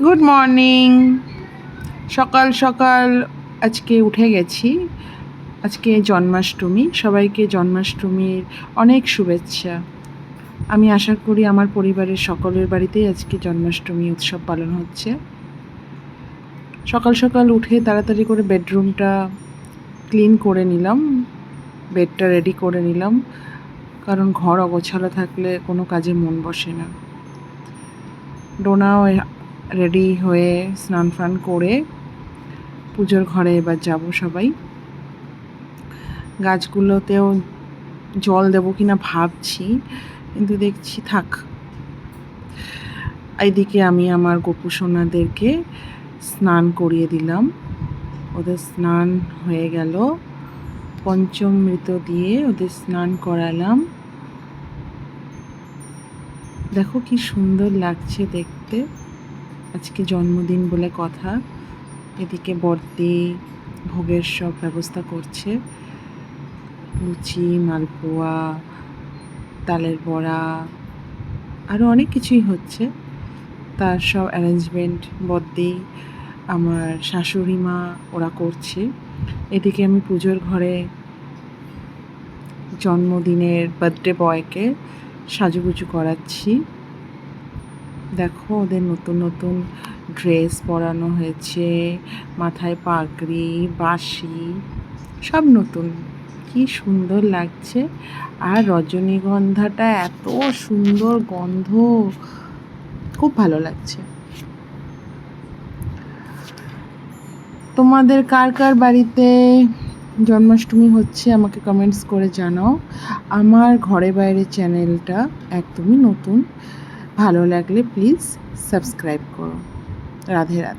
Good morning. সকাল সকাল আজকে উঠে গেছি। আজকে জন্মাষ্টমী, সবাইকে জন্মাষ্টমীর অনেক শুভেচ্ছা। আমি আশা করি আমার পরিবারের সকলের বাড়িতেই আজকে জন্মাষ্টমী উৎসব পালন হচ্ছে। সকাল সকাল উঠে তাড়াতাড়ি করে বেডরুমটা ক্লিন করে নিলাম, বেডটা রেডি করে নিলাম, কারণ ঘর অগোছালো থাকলে কোনো কাজে মন বসে না। ডোনাও রেডি হয়ে স্নান ফান করে পুজোর ঘরে এবার যাব সবাই। গাছগুলোতেও জল দেবো কিনা ভাবছি, কিন্তু দেখছি থাক। এইদিকে আমি আমার গোপু সোনাদেরকে স্নান করিয়ে দিলাম। ওদের স্নান হয়ে গেল, পঞ্চমৃত দিয়ে ওদের স্নান করালাম। দেখো কি সুন্দর লাগছে দেখতে। আজকে জন্মদিন বলে কথা। এদিকে বর্দি ভোগের সব ব্যবস্থা করছে, লুচি, মালপোয়া, তালের বড়া, আরও অনেক কিছুই হচ্ছে। তার সব অ্যারেঞ্জমেন্ট বর্দি, আমার শাশুড়ি মা ওরা করছে। এদিকে আমি পুজোর ঘরে জন্মদিনের বার্থডে বয়কে সাজুগুজু করাচ্ছি। দেখো ওদের নতুন নতুন ড্রেস পরানো হয়েছে, মাথায় পাগড়ি, বাঁশি, সব নতুন। কি সুন্দর লাগছে। আর রজনীগন্ধাটা এত সুন্দর গন্ধ, খুব ভালো লাগছে। তোমাদের কার কার বাড়িতে জন্মাষ্টমী হচ্ছে আমাকে কমেন্টস করে জানাও। আমার ঘরে বাইরে চ্যানেলটা একদমই নতুন, ভালো লাগলে প্লিজ সাবস্ক্রাইব করো। রাধে রাধে।